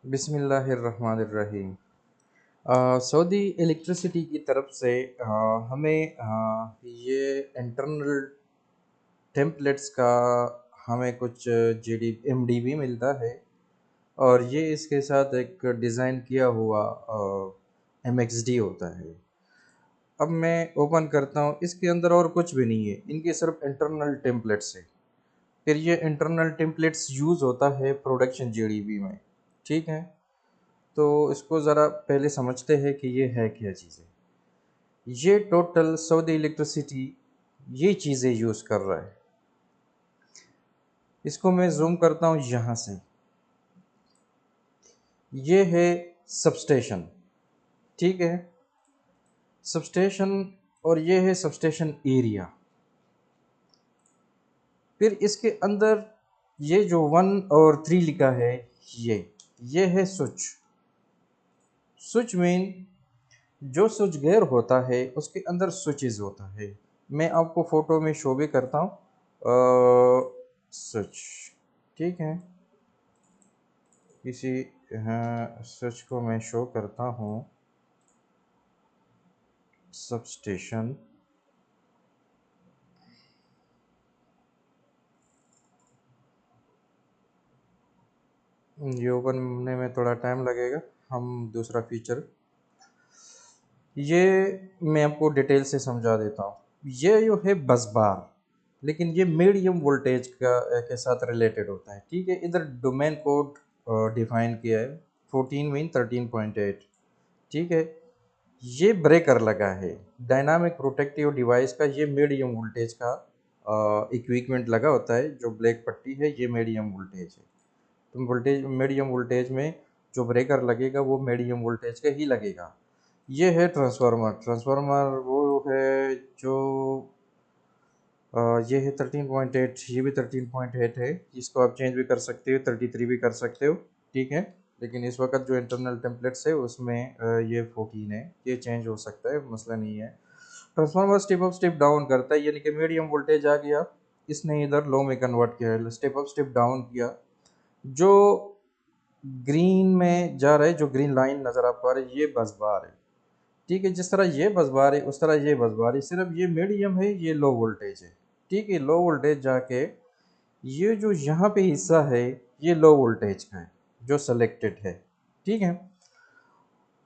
बिस्मिल्लाहिर्रहमानिर्रहीम। Saudi electricity की तरफ से हमें ये इंटरनल टेम्पलेट्स का हमें कुछ जीडी एमडीबी मिलता है। और ये इसके साथ एक डिज़ाइन किया हुआ एमएक्सडी होता है। अब मैं ओपन करता हूँ, इसके अंदर और कुछ भी नहीं है, इनके सिर्फ इंटरनल टेम्पलेट्स है। फिर ये इंटरनल टेम्पलेट्स यूज़ होता है प्रोडक्शन जीडीबी में। ठीक है, तो इसको ज़रा पहले समझते हैं कि ये है क्या चीज़ें। ये टोटल सऊदी इलेक्ट्रिसिटी ये चीज़ें यूज़ कर रहा है। इसको मैं जूम करता हूँ यहाँ से। ये है सबस्टेशन। ठीक है, सबस्टेशन। और ये है सबस्टेशन एरिया। फिर इसके अंदर ये जो 1 और 3 लिखा है, ये है स्विच। स्विच मीन जो स्विच गेयर होता है उसके अंदर स्विचेस होता है। मैं आपको फ़ोटो में शो भी करता हूँ स्विच। ठीक है, किसी स्विच को मैं शो करता हूँ। सबस्टेशन, ये ओपन होने में थोड़ा टाइम लगेगा। हम दूसरा फीचर, ये मैं आपको डिटेल से समझा देता हूँ। ये जो है बस बार, लेकिन ये मीडियम वोल्टेज का के साथ रिलेटेड होता है। ठीक है, इधर डोमेन कोड डिफाइन किया है 14 मीन 13.8। ठीक है, ये ब्रेकर लगा है डायनामिक प्रोटेक्टिव डिवाइस का। ये मीडियम वोल्टेज का इक्विपमेंट लगा होता है। जो ब्लैक पट्टी है ये मीडियम वोल्टेज है। तो वोल्टेज मीडियम वोल्टेज में जो ब्रेकर लगेगा वो मीडियम वोल्टेज का ही लगेगा। ये है ट्रांसफार्मर। ट्रांसफार्मर वो है जो ये है 13.8। ये भी 13.8 है। इसको आप चेंज भी कर सकते हो, 33 भी कर सकते हो। ठीक है, लेकिन इस वक्त जो इंटरनल टेम्पलेट्स है उसमें ये 14 है। ये चेंज हो सकता है, मसला नहीं है। Transformer step up step down करता है, यानी कि मीडियम वोल्टेज आ गया, इसने इधर लो में कन्वर्ट किया है, स्टेप अप स्टेप डाउन किया। जो ग्रीन में जा रहा है, जो ग्रीन लाइन नज़र आपको आ रही है, ये बस बार है। ठीक है, जिस तरह ये बस बार है उस तरह ये बस बार है, सिर्फ ये मीडियम है, ये लो वोल्टेज है। ठीक है, लो वोल्टेज जाके ये जो यहाँ पे हिस्सा है ये लो वोल्टेज का है जो सेलेक्टेड है। ठीक है,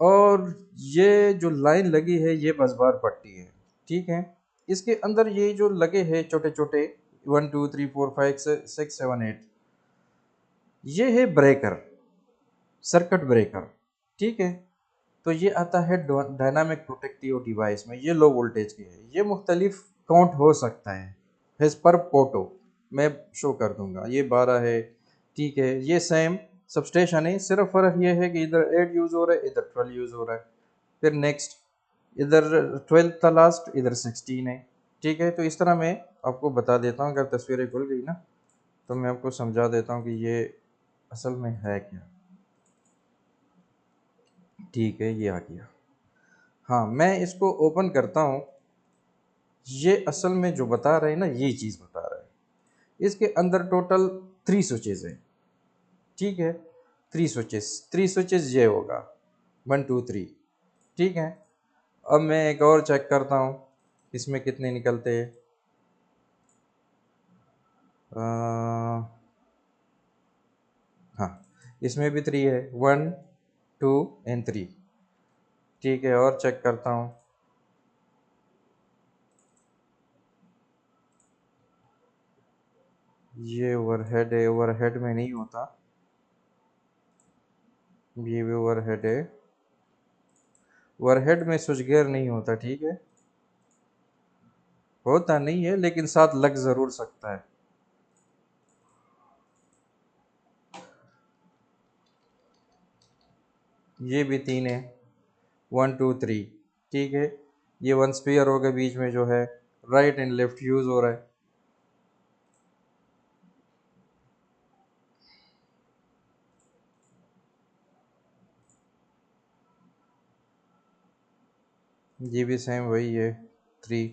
और ये जो लाइन लगी है ये बस बार पट्टी है। ठीक है, इसके अंदर ये जो लगे हैं छोटे छोटे 1 2 3 4 5 6 7 8, ये है ब्रेकर, सर्किट ब्रेकर। ठीक है, तो ये आता है डायनामिक प्रोटेक्टिव डिवाइस में। ये लो वोल्टेज की है, ये मुख्तलिफ काउंट हो सकता है एज पर पोटो। मैं शो कर दूंगा, ये 12 है। ठीक है, ये सेम सबस्टेशन है, सिर्फ फ़र्क ये है कि इधर 8 यूज़ हो रहा है, इधर 12 यूज़ हो रहा है। फिर नेक्स्ट, इधर 12 था लास्ट, इधर 16 है। ठीक है, तो इस तरह मैं आपको बता देता हूँ। अगर तस्वीरें खुल गई ना तो मैं आपको समझा देता हूँ कि ये असल में है क्या। ठीक है, ये आ गया। हाँ, मैं इसको ओपन करता हूँ। ये असल में जो बता रहे हैं ना, ये चीज़ बता रहा है। इसके अंदर टोटल 3 स्विचेस हैं। ठीक है, 3 स्विचेस ये होगा 1 2 3। ठीक है, अब मैं एक और चेक करता हूँ इसमें कितने निकलते हैं। हाँ, इसमें भी 3 है, 1 2 एंड 3। ठीक है, और चेक करता हूँ। ये ओवरहेड है, ओवरहेड में नहीं होता। ये भी ओवरहेड है, ओवरहेड में स्विच गियर नहीं होता। ठीक है, होता नहीं है लेकिन साथ लग ज़रूर सकता है। ये भी 3 है, 1 2 3। ठीक है, ये 1 स्पेयर होगा बीच में जो है, राइट एंड लेफ्ट यूज़ हो रहा है। ये भी सेम वही है, 3।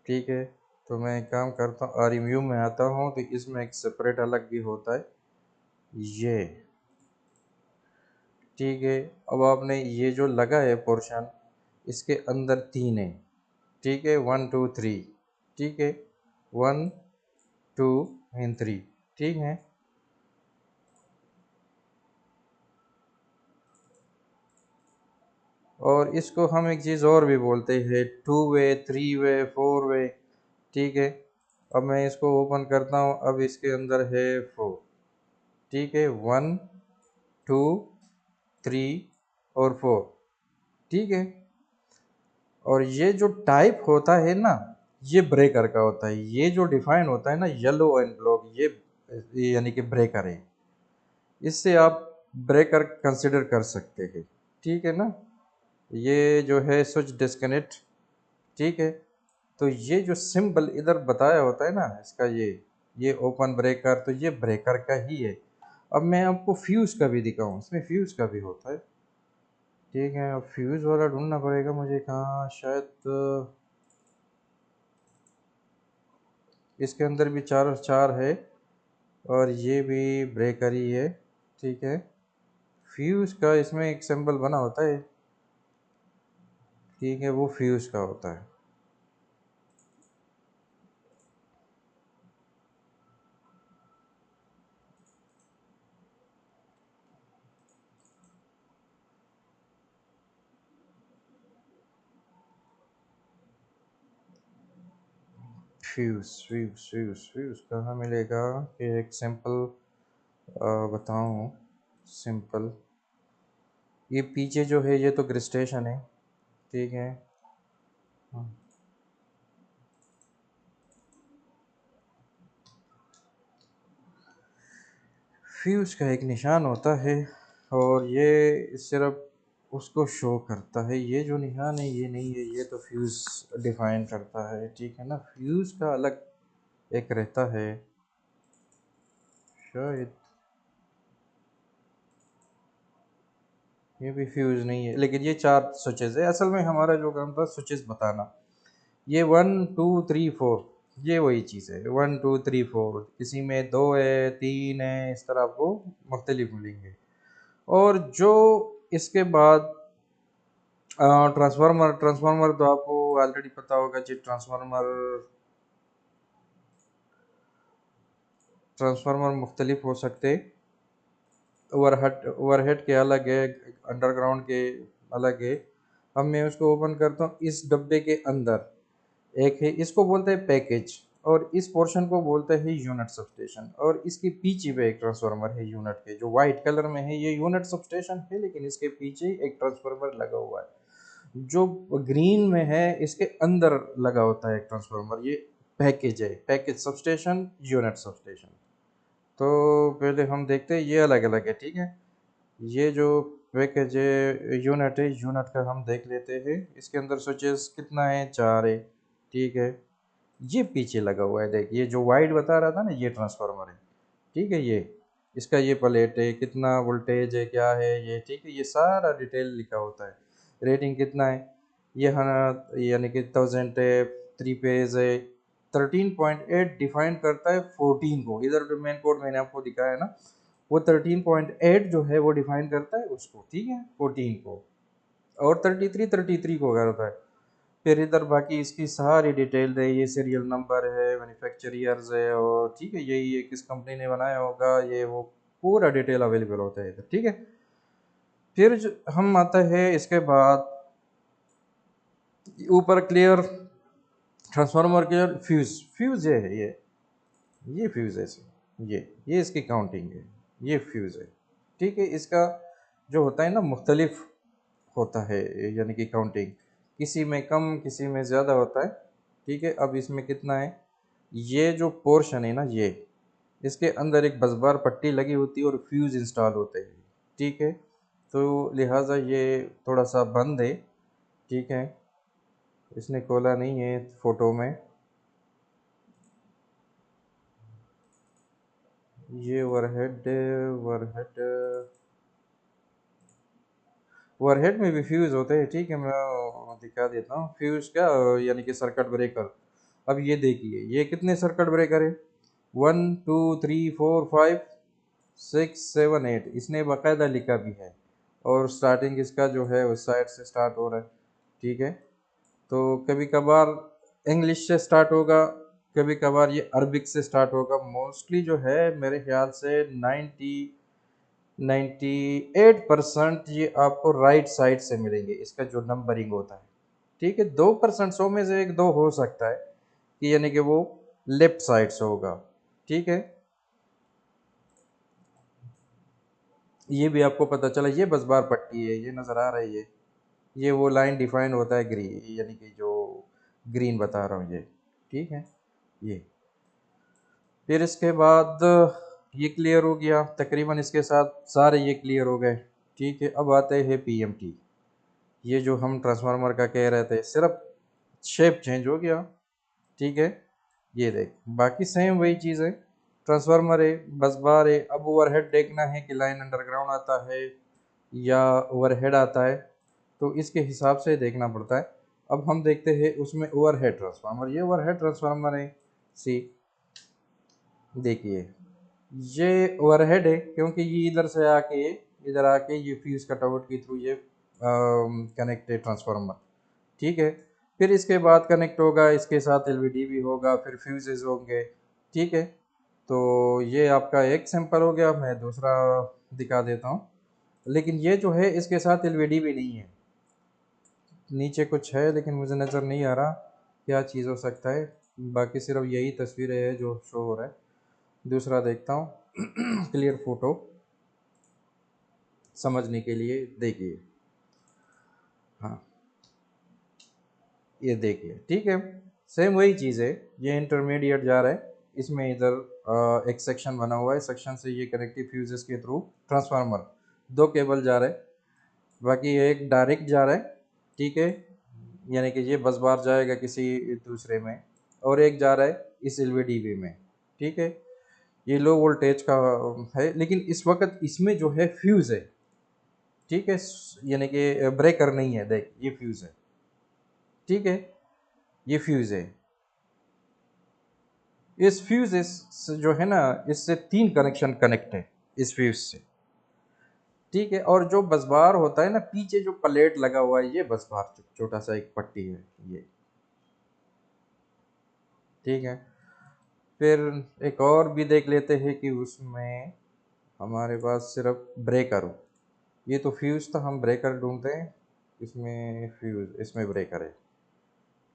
ठीक है, तो मैं एक काम करता हूँ, RMU में आता हूँ तो इसमें एक सेपरेट अलग भी होता है। ये ठीक है। अब आपने ये जो लगा है पोर्शन, इसके अंदर 3 है, ठीक है, 1 2 3, ठीक है, 1 2 एंड 3, ठीक है। और इसको हम एक चीज़ और भी बोलते हैं, 2 वे, 3 वे, 4 वे, ठीक है। अब मैं इसको ओपन करता हूँ, अब इसके अंदर है 4, ठीक है, 1 2 3 और 4, ठीक है। और ये जो टाइप होता है ना, ये ब्रेकर का होता है। ये जो डिफाइन होता है ना, येलो एंड ब्लॉक, ये यानी कि ब्रेकर है। इससे आप ब्रेकर कंसिडर कर सकते हैं, ठीक है ना। ये जो है स्विच डिस्कनेक्ट, ठीक है। तो ये जो सिंबल इधर बताया होता है ना इसका, ये ओपन ब्रेकर, तो ये ब्रेकर का ही है। अब मैं आपको फ्यूज़ का भी दिखाऊं, इसमें फ्यूज़ का भी होता है, ठीक है। अब फ्यूज़ वाला ढूंढना पड़ेगा मुझे, कहाँ, शायद इसके अंदर भी चार चार है, और ये भी ब्रेकर ही है, ठीक है। फ्यूज़ का इसमें एक सिंबल बना होता है, ठीक है, वो फ्यूज़ का होता है। फ्यूज़ फ्यूज़ फ्यूज़ फ्यूज़ कहाँ मिलेगा, कि एक सिंपल बताऊँ, सिंपल, ये पीछे जो है ये तो क्रिस्टेशन है, ठीक है। हाँ, फ्यूज़ का एक निशान होता है, और ये सिर्फ उसको शो करता है। ये जो निशान है ये नहीं है, ये तो फ्यूज़ डिफाइन करता है, ठीक है ना। फ्यूज़ का अलग एक रहता है, शायद ये भी फ्यूज़ नहीं है, लेकिन ये चार स्विचेस है। असल में हमारा जो काम था स्विचेस बताना। ये 1 2 3 4, ये वही चीज़ है, 1 2 3 4। किसी में 2 है, 3 है, इस तरह आपको मुख्तलिफ मिलेंगे। और जो इसके बाद ट्रांसफार्मर, ट्रांसफार्मर तो आपको ऑलरेडी पता होगा जी। ट्रांसफार्मर, ट्रांसफार्मर मुख्तलिफ हो सकते, ओवरहेड के अलग है, अंडरग्राउंड के अलग है। अब मैं उसको ओपन करता हूँ, इस डब्बे के अंदर एक है, इसको बोलते हैं पैकेज, और इस पोर्शन को बोलते हैं यूनिट सबस्टेशन। और इसके पीछे पे एक ट्रांसफार्मर है यूनिट के, जो वाइट कलर में है ये यूनिट सबस्टेशन है, लेकिन इसके पीछे एक ट्रांसफार्मर लगा हुआ है। जो ग्रीन में है इसके अंदर लगा होता है एक ट्रांसफार्मर, ये पैकेज है, पैकेज सबस्टेशन, यूनिट सबस्टेशन। तो पहले हम देखते हैं, ये अलग अलग है, ठीक है। ये जो पैकेज है, यूनिट है, यूनिट का हम देख लेते हैं। इसके अंदर स्विचेस कितना है, 4 है, ठीक है। ये पीछे लगा हुआ है, देख, ये जो वाइट बता रहा था ना, ये ट्रांसफार्मर है, ठीक है। ये इसका ये प्लेट है, कितना वोल्टेज है, क्या है ये, ठीक है। ये सारा डिटेल लिखा होता है। रेटिंग कितना है, ये यानी कि 1000 है, 3 पेज है। 13.8 डिफाइन करता है 14 को, इधर जो मेन कोड मैंने आपको दिखाया है ना, वो 13.8 जो है वो डिफाइन करता है उसको, ठीक है, 14 को। और 33 को करता है। फिर इधर बाकी इसकी सारी डिटेल है, ये सीरियल नंबर है, मैन्युफैक्चर ईयर्स है, और ठीक है, यही है किस कंपनी ने बनाया होगा, ये वो पूरा डिटेल अवेलेबल होता है इधर, ठीक है। फिर हम आता है इसके बाद ऊपर clear, transformer clear, fuse, fuse है ये फ्यूज है ये इसकी काउंटिंग है, ये फ्यूज है, ठीक है। इसका जो होता है ना मुख्तलिफ होता है, यानी कि काउंटिंग, किसी में कम किसी में ज़्यादा होता है, ठीक है। अब इसमें कितना है, ये जो पोर्शन है ना, ये इसके अंदर एक बसबार पट्टी लगी होती है और फ्यूज़ इंस्टॉल होते हैं, ठीक है। तो लिहाजा ये थोड़ा सा बंद है, ठीक है। इसने खोला नहीं है फ़ोटो में। ये ओवरहेड, ओवरहेड, ओवरहेड में भी फ्यूज़ होते हैं, ठीक है। मैं दिखा देता हूँ फ्यूज़ का, यानी कि सर्किट ब्रेकर। अब ये देखिए, ये कितने सर्किट ब्रेकर है, 1 2 3 4 5 6 7 8, इसने बाकायदा लिखा भी है। और स्टार्टिंग इसका जो है उस साइड से स्टार्ट हो रहा है, ठीक है। तो कभी कभार इंग्लिश से स्टार्ट होगा, कभी कभार ये अरबिक से स्टार्ट होगा। मोस्टली जो है मेरे ख्याल से 98% ये आपको राइट साइड से मिलेंगे, इसका जो नंबरिंग होता है, ठीक है। 2% 100 में से एक दो हो सकता है कि यानी कि वो लेफ्ट साइड से होगा, ठीक है। ये भी आपको पता चला, ये बस बार पट्टी है, ये नज़र आ रही है, ये वो लाइन डिफाइन होता है ग्रीन, यानी कि जो ग्रीन बता रहा हूँ ये, ठीक है। ये फिर इसके बाद ये क्लियर हो गया, तकरीबन इसके साथ सारे ये क्लियर हो गए, ठीक है। अब आते हैं पीएमटी, ये जो हम ट्रांसफार्मर का कह रहे थे, सिर्फ शेप चेंज हो गया, ठीक है। ये देख, बाकी सेम वही चीज़ है, ट्रांसफार्मर है, बस बार है। अब ओवरहेड देखना है कि लाइन अंडरग्राउंड आता है या ओवरहेड आता है, तो इसके हिसाब से देखना पड़ता है। अब हम देखते हैं उसमें ओवरहेड ट्रांसफार्मर, ये ओवरहेड ट्रांसफार्मर है। सी देखिए, ये ओवरहेड है क्योंकि ये इधर आके ये फ्यूज कटआउट के थ्रू ये कनेक्ट है ट्रांसफार्मर, ठीक है। फिर इसके बाद कनेक्ट होगा, इसके साथ एलवीडी भी होगा, फिर फ्यूजेस होंगे, ठीक है। तो ये आपका एक सैंपल हो गया, मैं दूसरा दिखा देता हूँ। लेकिन ये जो है इसके साथ एलवीडी भी नहीं है, नीचे कुछ है लेकिन मुझे नज़र नहीं आ रहा क्या चीज़ हो सकता है। बाकी सिर्फ यही तस्वीरें है जो शो हो रहा है। दूसरा देखता हूँ क्लियर फोटो समझने के लिए, देखिए, हाँ ये देखिए, ठीक है। सेम वही चीज़ है, ये इंटरमीडिएट जा रहा है, इसमें इधर एक सेक्शन बना हुआ है, सेक्शन से ये कनेक्टिव फ्यूजेस के थ्रू ट्रांसफार्मर दो केबल जा रहे हैं, बाकी एक डायरेक्ट जा रहा है, ठीक है। यानी कि ये बस बार जाएगा किसी दूसरे में, और एक जा रहा है इस एलवीडीबी में, ठीक है। ये लो वोल्टेज का है, लेकिन इस वक्त इसमें जो है फ्यूज़ है, ठीक है, यानी कि ब्रेकर नहीं है, देख ये फ्यूज़ है, ठीक है। ये फ्यूज़ है, इस फ्यूज से जो है ना, इससे तीन कनेक्शन कनेक्ट है इस फ्यूज से, ठीक है। और जो बसबार होता है ना, पीछे जो प्लेट लगा हुआ है, ये बसबार छोटा सा एक पट्टी है ये, ठीक है। फिर एक और भी देख लेते हैं कि उसमें हमारे पास सिर्फ ब्रेकर हो, ये तो फ्यूज था, हम ब्रेकर ढूंढते हैं। इसमें फ्यूज, इसमें ब्रेकर है,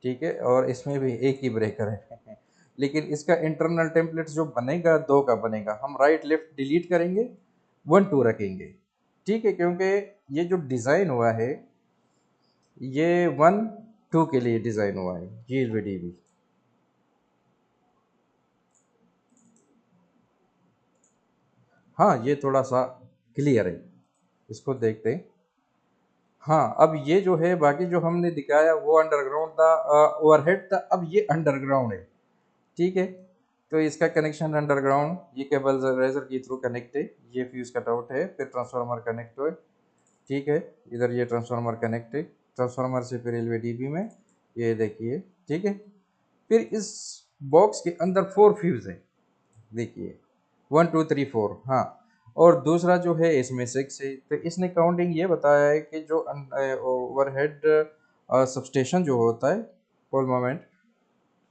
ठीक है, और इसमें भी एक ही ब्रेकर है लेकिन इसका इंटरनल टेम्पलेट जो बनेगा दो का बनेगा, हम राइट लेफ्ट डिलीट करेंगे, 1 2 रखेंगे, ठीक है। क्योंकि ये जो डिज़ाइन हुआ है ये 1 2 के लिए डिज़ाइन हुआ है, ये एलवीडीबी। हाँ, ये थोड़ा सा क्लियर है, इसको देखते हैं। हाँ, अब ये जो है बाकी जो हमने दिखाया वो अंडरग्राउंड था, ओवरहेड था, अब ये अंडरग्राउंड है, ठीक है। तो इसका कनेक्शन अंडरग्राउंड, ये केबल रेजर के थ्रू कनेक्ट है, ये फ्यूज कट आउट है, फिर ट्रांसफार्मर कनेक्ट हुए, ठीक है। इधर ये ट्रांसफार्मर कनेक्ट है, ट्रांसफार्मर से फिर एलवीडीबी में, ये देखिए, ठीक है। फिर इस बॉक्स के अंदर 4 फ्यूज है, देखिए, 1 2 3 4, हाँ। और दूसरा जो है इसमें 6 है, तो इसने काउंटिंग ये बताया है कि जो ओवरहेड सबस्टेशन जो होता है पोल मोमेंट,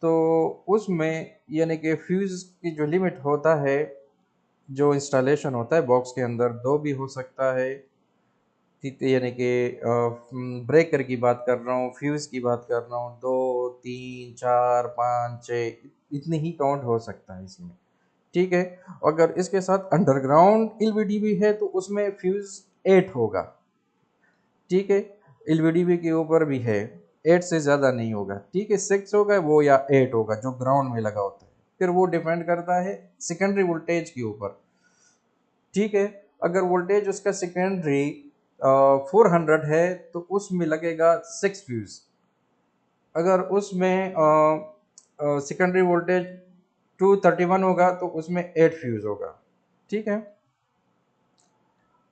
तो उसमें यानी कि फ्यूज़ की जो लिमिट होता है, जो इंस्टॉलेशन होता है बॉक्स के अंदर, दो भी हो सकता है, ठीक है। यानी कि ब्रेकर की बात कर रहा हूँ, फ्यूज़ की बात कर रहा हूँ, 2 3 4 5 6, इतनी ही काउंट हो सकता है इसमें, ठीक है। अगर इसके साथ अंडरग्राउंड एलवीडीबी है तो उसमें फ्यूज़ 8 होगा, ठीक है। एलवीडीबी के ऊपर भी है, 8 से ज़्यादा नहीं होगा, ठीक है। 6 होगा वो या 8 होगा जो ग्राउंड में लगा होता है, फिर वो डिपेंड करता है सेकेंडरी वोल्टेज के ऊपर, ठीक है। अगर वोल्टेज उसका सेकेंडरी 400 है तो उसमें लगेगा 6 फ्यूज। अगर उसमें सेकेंडरी वोल्टेज 231 होगा तो उसमें 8 फ्यूज होगा, ठीक है।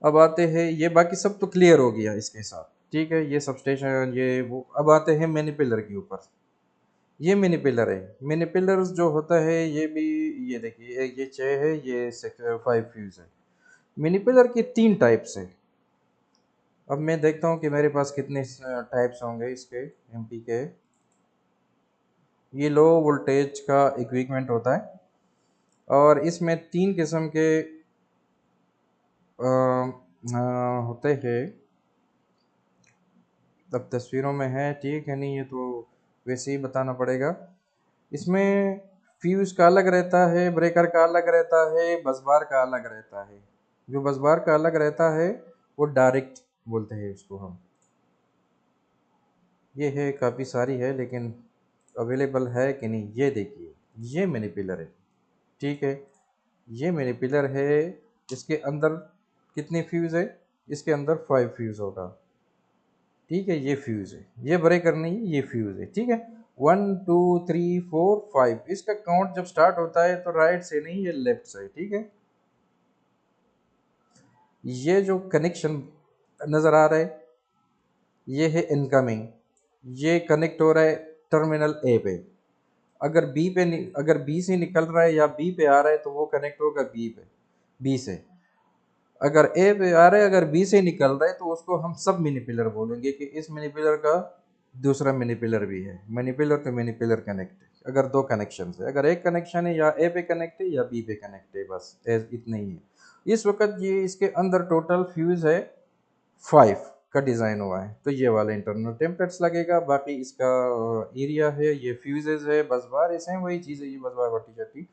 अब आते हैं, ये बाकी सब तो क्लियर हो गया इसके साथ, ठीक है। ये सबस्टेशन, ये वो, अब आते हैं मैनिपुलर के ऊपर। ये मैनिपुलर है, मैनिपुलर जो होता है ये भी, ये देखिए, ये 6 है, ये 5 फ्यूज है। मैनिपुलर के 3 टाइप्स है, अब मैं देखता हूँ कि मेरे पास कितने टाइप्स होंगे इसके एमपी के। ये लो वोल्टेज का इक्विपमेंट होता है और इसमें 3 किस्म के होते हैं। अब तस्वीरों में है, ठीक है, नहीं ये तो वैसे ही बताना पड़ेगा। इसमें फ्यूज़ का अलग रहता है, ब्रेकर का अलग रहता है, बसबार का अलग रहता है। जो बसबार का अलग रहता है वो डायरेक्ट बोलते हैं उसको हम। ये है, काफ़ी सारी है लेकिन अवेलेबल है कि नहीं ये देखिए। ये मैनिपुलर है, ठीक है, ये मैनिपुलर है। इसके अंदर कितने फ्यूज़ है? इसके अंदर 5 फ्यूज़ होगा, ठीक है। ये फ्यूज़ है, ये ब्रेकर नहीं, ये फ्यूज़ है, ठीक है। 1 2 3 4 5, इसका काउंट जब स्टार्ट होता है तो राइट से नहीं, ये लेफ्ट से, ठीक है। ये जो कनेक्शन नज़र आ रहा है ये है इनकमिंग, ये कनेक्ट हो रहा है टर्मिनल ए पे। अगर अगर बी से निकल रहा है या बी पे आ रहा है तो वो कनेक्ट होगा बी पे, बी से। अगर ए पे आ रहा है, अगर बी से निकल रहा है तो उसको हम सब मैनिपुलर बोलेंगे कि इस मैनिपुलर का दूसरा मैनिपुलर भी है। मैनिपुलर तो मैनिपुलर कनेक्ट है अगर 2 कनेक्शन है। अगर एक कनेक्शन है या ए पे कनेक्ट है या बी पे कनेक्ट है, बस इतना ही है। इस वक्त ये इसके अंदर टोटल फ्यूज़ है 5 का डिज़ाइन हुआ है, तो ये वाला इंटरनल टेम्पलेट्स लगेगा। बाकी इसका एरिया है, ये फ्यूजेस है, बस बार है, सेम वही चीज़ है, ये बस बार भट्टी चट्टी।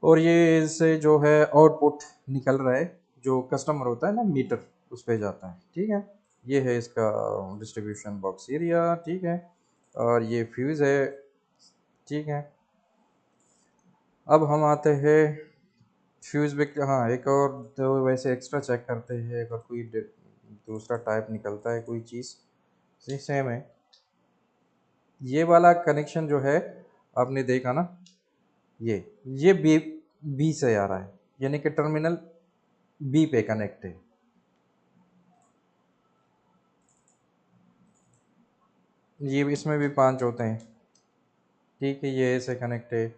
और ये इससे जो है आउटपुट निकल रहा है, जो कस्टमर होता है ना मीटर, उस पे जाता है, ठीक है। ये है इसका डिस्ट्रीब्यूशन बॉक्स एरिया, ठीक है। और ये फ्यूज़ है, ठीक है। अब हम आते हैं फ्यूज़ पे। हाँ, एक और तो वैसे एक्स्ट्रा चेक करते हैं, अगर कोई दूसरा टाइप निकलता है कोई चीज़, सेम है। ये वाला कनेक्शन जो है आपने देखा ना, ये बी बी से आ रहा है, यानी कि टर्मिनल बी पे कनेक्ट है। ये इसमें भी 5 होते हैं, ठीक है। ये ए से कनेक्ट है,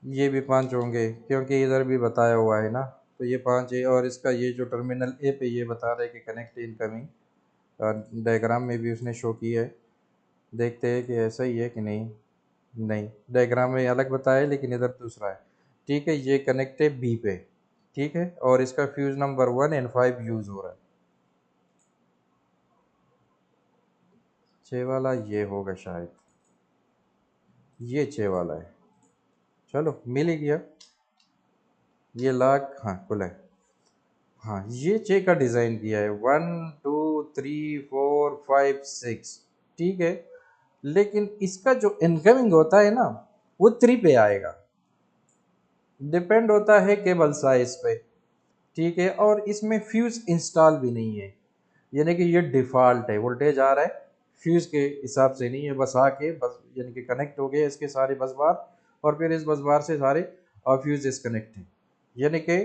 ये भी 5 होंगे क्योंकि इधर भी बताया हुआ है ना, तो ये 5 है। और इसका ये जो टर्मिनल ए पे ये बता रहा है कि कनेक्ट इनकमिंग, डायग्राम में भी उसने शो किया है। देखते हैं कि ऐसा ही है कि नहीं। नहीं, डायग्राम में अलग बताया है लेकिन इधर दूसरा है, ठीक है। ये कनेक्ट है बी पे, ठीक है। और इसका फ्यूज़ नंबर 1 एंड 5 यूज़ हो रहा है। 6 वाला ये होगा शायद, ये 6 वाला है। चलो मिल ही गया, ये लाख, हाँ खुला है। हाँ, ये 6 का डिज़ाइन किया है, 1 2 3 4 5 6, ठीक है। लेकिन इसका जो इनकमिंग होता है ना वो 3 पे आएगा, डिपेंड होता है केबल साइज पे, ठीक है। और इसमें फ्यूज़ इंस्टॉल भी नहीं है, यानी कि ये डिफ़ॉल्ट है, वोल्टेज आ रहा है फ्यूज़ के हिसाब से नहीं है, बस आके बस यानी कि कनेक्ट हो गए इसके सारे बस बार, और फिर इस बस बार से सारे फ्यूज़ डिस्कनेक्ट हैं। यानी कि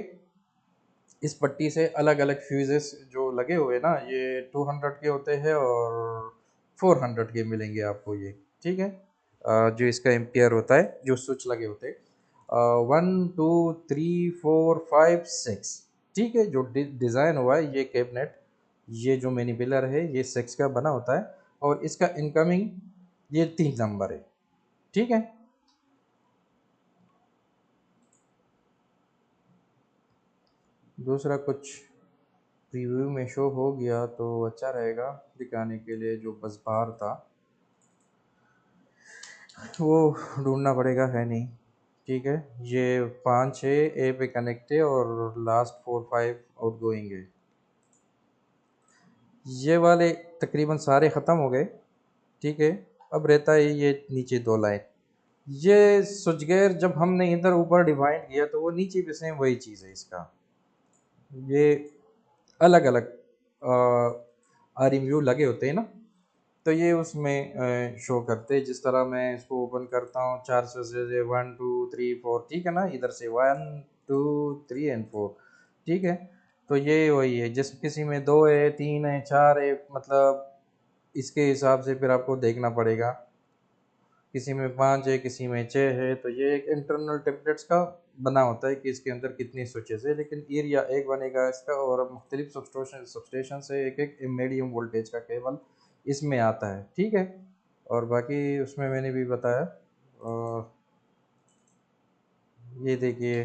इस पट्टी से अलग अलग फ्यूजेस जो लगे हुए ना, ये 200 के होते हैं और 400 के मिलेंगे आपको ये, ठीक है। जो इसका एम्पियर होता है, जो स्विच लगे होते हैं, 1 2 3 4 5 6, ठीक है। जो डिज़ाइन हुआ है ये कैबिनेट, ये जो मैनिपुलर है ये 6 का बना होता है, और इसका इनकमिंग ये 3 नंबर है, ठीक है। दूसरा कुछ प्रीव्यू में शो हो गया तो अच्छा रहेगा दिखाने के लिए। जो बस बाहर था वो ढूंढना पड़ेगा, है नहीं, ठीक है। ये 5 6 ए पे कनेक्ट है और लास्ट 4 5 आउट गोइंग है। ये वाले तकरीबन सारे ख़त्म हो गए, ठीक है। अब रहता है ये नीचे 2 लाइन। ये स्विचगेयर जब हमने इधर ऊपर डिवाइड किया तो वो नीचे भी सेम वही चीज़ है इसका। ये अलग अलग आर व्यू लगे होते हैं ना, तो ये उसमें शो करते हैं। जिस तरह मैं इसको ओपन करता हूँ 4 से 1 2 3 4, ठीक है ना, इधर से 1 2 3 एंड 4, ठीक है। तो ये वही है, जिस किसी में 2 है 3 है 4 है, मतलब इसके हिसाब से फिर आपको देखना पड़ेगा किसी में 5 है, किसी में 6 है। तो ये एक इंटरनल टेम्पलेट्स का बना होता है कि इसके अंदर कितनी स्विचेस है, लेकिन एरिया एक बनेगा इसका, और मुख्तलिफ सबस्टेशन से एक एक मीडियम वोल्टेज का केबल इसमें आता है, ठीक है। और बाकी उसमें मैंने भी बताया। और ये देखिए,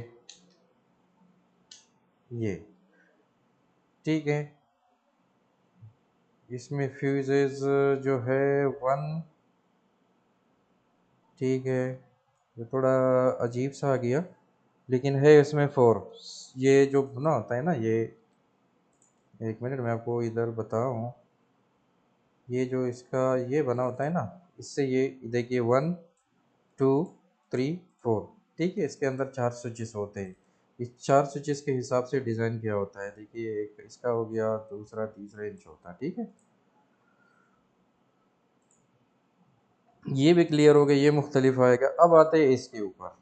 ये ठीक है, इसमें फ्यूजेस जो है 1, ठीक है। ये थोड़ा अजीब सा आ गया, लेकिन है इसमें 4। ये जो बना होता है ना, ये एक मिनट मैं आपको इधर बताऊँ। ये जो इसका ये बना होता है ना, इससे ये देखिए 1 2 3 4, ठीक है। इसके अंदर 4 स्विचेस होते हैं। इस 4 स्विचेस के हिसाब से डिज़ाइन किया होता है। देखिए, एक इसका हो गया, दूसरा, तीसरा, इन चौथा, ठीक है। ये भी क्लियर हो गया, ये मुख्तलिफ आएगा। अब आते हैं इसके ऊपर।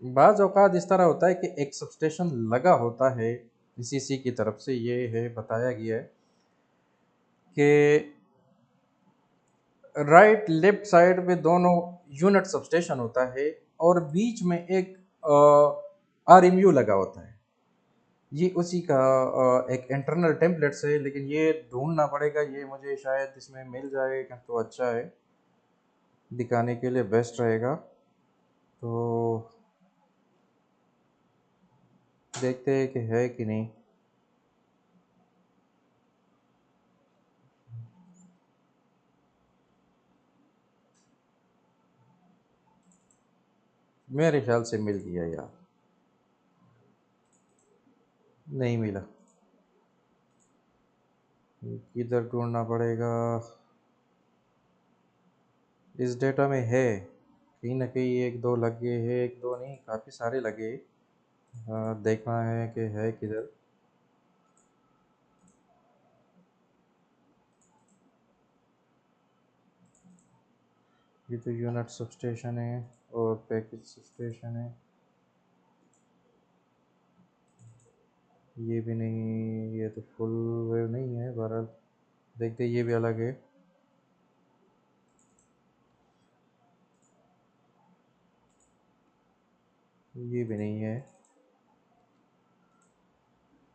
बाज़ औक़ात इस तरह होता है कि एक सबस्टेशन लगा होता है पीसीसी की तरफ से, ये है बताया गया है कि राइट लेफ्ट साइड पे दोनों यूनिट सबस्टेशन होता है, और बीच में एक आरएमयू लगा होता है। ये उसी का एक इंटरनल टेम्पलेट्स है, लेकिन ये ढूंढना पड़ेगा। ये मुझे शायद इसमें मिल जाएगा तो अच्छा है, दिखाने के लिए बेस्ट रहेगा। तो देखते हैं कि है कि नहीं। मेरे ख्याल से मिल गया यार, नहीं मिला। किधर ढूंढना पड़ेगा। इस डेटा में है, कहीं ना कहीं एक दो लगे हैं, एक दो नहीं, काफ़ी सारे लगे। देखना है कि है किधर। ये तो यूनिट सबस्टेशन है और पैकेज सबस्टेशन है। ये भी नहीं, ये तो फुल वेव नहीं है। बहरहाल देखते, ये भी अलग है। ये भी नहीं है।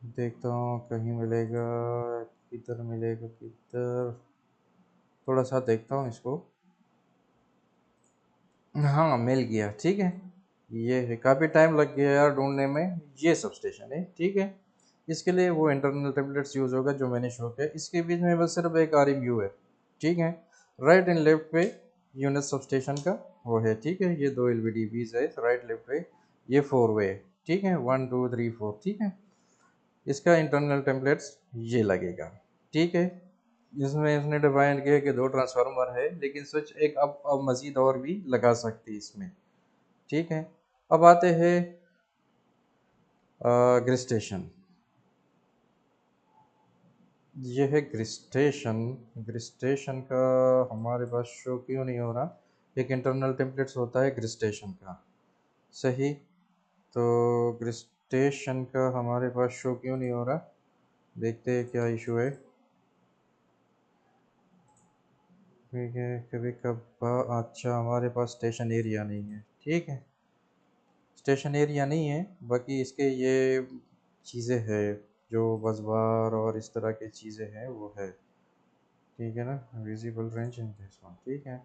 देखता हूँ कहीं मिलेगा, किधर मिलेगा, किधर। थोड़ा सा देखता हूँ इसको। हाँ, मिल गया, ठीक है। ये है, काफ़ी टाइम लग गया यार ढूंढने में। ये सब स्टेशन है, ठीक है। इसके लिए वो इंटरनल टेम्पलेट्स यूज़ होगा जो मैंने शो किया। इसके बीच में बस सिर्फ एक आर एम यू है, ठीक है। राइट एंड लेफ्ट पे यूनिट सब स्टेशन का वो है, ठीक है। ये दो एल वी डी बीज है राइट लेफ्ट पे। ये 4 वे, ठीक है, 1 2 3 4, ठीक है। इसका इंटरनल टेम्पलेट्स ये लगेगा, ठीक है। इसमें इसने डिफाइन किया कि 2 ट्रांसफार्मर है, लेकिन स्विच एक अब मज़ीद और भी लगा सकती है इसमें, ठीक है। अब आते हैं ग्रिस्टेशन। ये है ग्रिस्टेशन। ग्रिस्टेशन का हमारे पास शो क्यों नहीं हो रहा। एक इंटरनल टेम्पलेट्स होता है ग्रिस्टेशन का, सही। तो ग्रिस्टेशन का हमारे पास शो क्यों नहीं हो रहा, देखते हैं क्या इशू है। ठीक है, कभी कब अच्छा, हमारे पास स्टेशन एरिया नहीं है, ठीक है। स्टेशन एरिया नहीं है, बाकी इसके ये चीज़ें हैं जो बस बार और इस तरह की चीज़ें हैं वो है, ठीक है ना। Visible range in this one, ठीक है।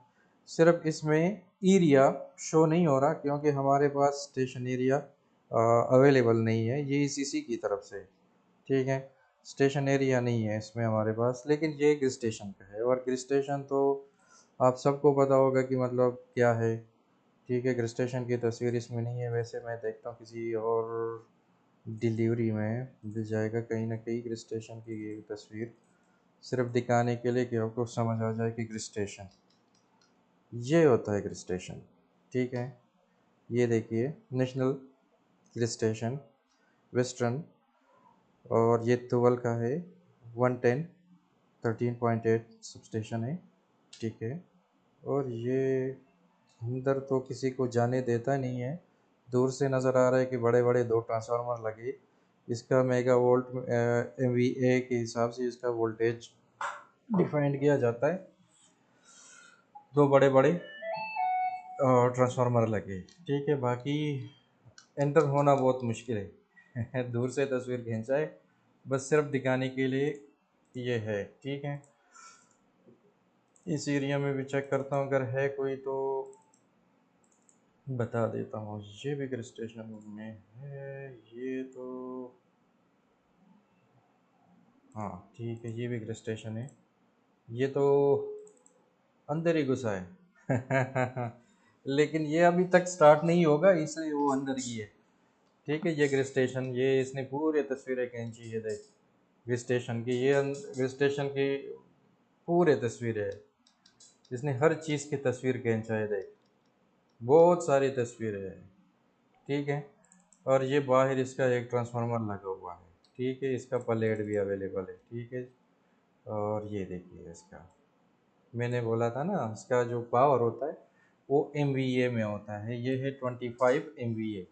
सिर्फ इसमें एरिया शो नहीं हो रहा क्योंकि हमारे पास स्टेशन एरिया अवेलेबल नहीं है, ये ईसीसी की तरफ से, ठीक है। स्टेशन एरिया नहीं है इसमें हमारे पास, लेकिन ये एक स्टेशन का है। और स्टेशन तो आप सबको पता होगा कि मतलब क्या है, ठीक है। स्टेशन की तस्वीर इसमें नहीं है। वैसे मैं देखता हूँ किसी और डिलीवरी में मिल जाएगा कहीं ना कहीं स्टेशन की ये तस्वीर, सिर्फ दिखाने के लिए कि आपको समझ आ जाए कि स्टेशन ये होता है स्टेशन, ठीक है। ये देखिए, नेशनल स्टेशन वेस्टर्न, और ये तुवल का है 110 13.8 सब स्टेशन है, ठीक है। और ये अंदर तो किसी को जाने देता नहीं है। दूर से नज़र आ रहा है कि बड़े बड़े 2 ट्रांसफार्मर लगे। इसका mega volt M V A के हिसाब से इसका वोल्टेज डिफाइन किया जाता है। 2 बड़े बड़े ट्रांसफार्मर लगे, ठीक है। बाकी एंटर होना बहुत मुश्किल है दूर से तस्वीर खींचा है, बस सिर्फ दिखाने के लिए ये है, ठीक है। इस एरिया में भी चेक करता हूँ, अगर है कोई तो बता देता हूँ। ये भी स्टेशन में है, ये तो हाँ ठीक है, ये भी स्टेशन है, ये तो अंदर ही घुसा है लेकिन ये अभी तक स्टार्ट नहीं होगा, इसलिए वो अंदर ही है, ठीक है। ये ग्रिल स्टेशन, ये इसने पूरे तस्वीरें खींची है, देख ग्रिल स्टेशन की, ये ग्रिल स्टेशन की पूरे तस्वीरें है, इसने हर चीज़ की तस्वीर खींचा है, देख बहुत सारी तस्वीरें हैं, ठीक है। और ये बाहर इसका एक ट्रांसफार्मर लगा हुआ है, ठीक है, इसका प्लेट भी अवेलेबल है, ठीक है। और ये देखिए इसका, मैंने बोला था ना इसका जो पावर होता है वो MVA में होता है, ये है 25 MVA,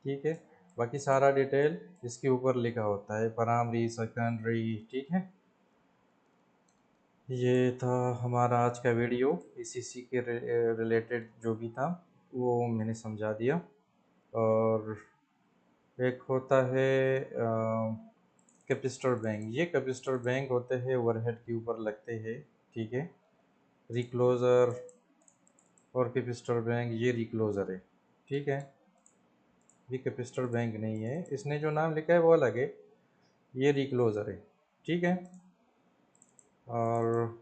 ठीक है। बाकी सारा डिटेल इसके ऊपर लिखा होता है, प्राइमरी सेकेंडरी, ठीक है। ये था हमारा आज का वीडियो, ECC के रिलेटेड जो भी था वो मैंने समझा दिया। और एक होता है कैपेसिटर बैंक, ये कैपेसिटर बैंक होते हैं ओवरहेड के ऊपर लगते हैं, ठीक है। रिक्लोज़र और कैपेसिटर बैंक, ये रिक्लोज़र है, ठीक है। ये कैपेसिटर बैंक नहीं है, इसने जो नाम लिखा है वो अलग है, ये रिक्लोज़र है, ठीक है। और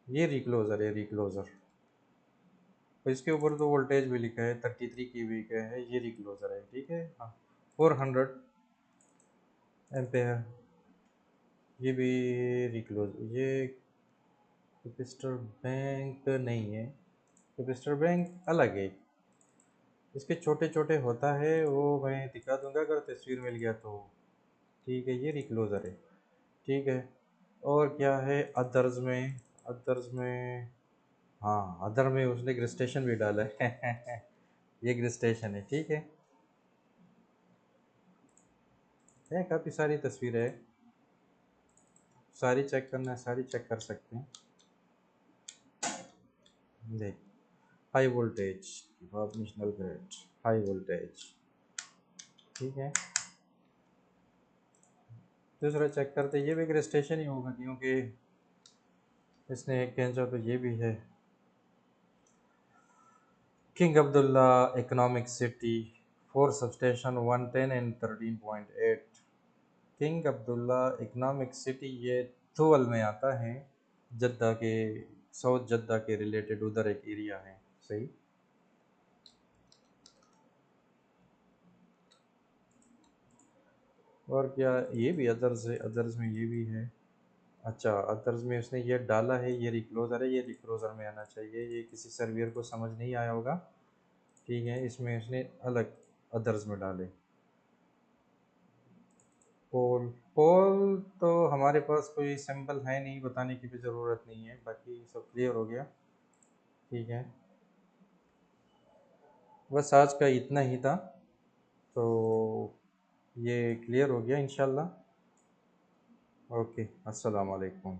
ये रिक्लोज़र है, रिक्लोज़र, और इसके ऊपर तो वोल्टेज भी लिखा है 33 kV का है, ये रिक्लोज़र है, ठीक है। हाँ 400 एम्पेयर, ये भी रिक्लोज, ये कैपेसिटर बैंक नहीं है, कैपेसिटर बैंक अलग है, इसके छोटे छोटे होता है, वो मैं दिखा दूंगा अगर तस्वीर मिल गया तो, ठीक है। ये रिक्लोज़र है, ठीक है। और क्या है अदर्स में, अदर्स में, हाँ अदर में उसने ग्रिस्टेशन भी डाला है ये ग्रिस्टेशन है, ठीक है काफ़ी सारी तस्वीरें है, सारी चेक करना है, सारी चेक कर सकते हैं। देख high voltage, national grid, high voltage, ठीक है। दूसरा चेक करते, ये भी ग्रिस्टेशन ही होगा क्योंकि इसने एक खींचा, तो ये भी है king Abdullah economic city, 4 substation 110 and 13.8। King Abdullah economic city ये थुवल में आता है, जद्दा के, साउथ जद्दा के रिलेटेड उधर एक एरिया है, सही। और क्या, ये भी अदर्स है, अदर्स में ये भी है, अच्छा अदर्स में उसने ये डाला है, ये रिक्लोज़र है, ये रिक्लोज़र में आना चाहिए, ये किसी सर्वियर को समझ नहीं आया होगा, ठीक है। इसमें उसने अलग अदर्स में डाले। पोल, पोल तो हमारे पास कोई सिंबल है नहीं, बताने की भी ज़रूरत नहीं है, बाकी सब क्लियर हो गया, ठीक है। बस आज का इतना ही था, तो ये क्लियर हो गया इंशाल्लाह। ओके, अस्सलाम वालेकुम।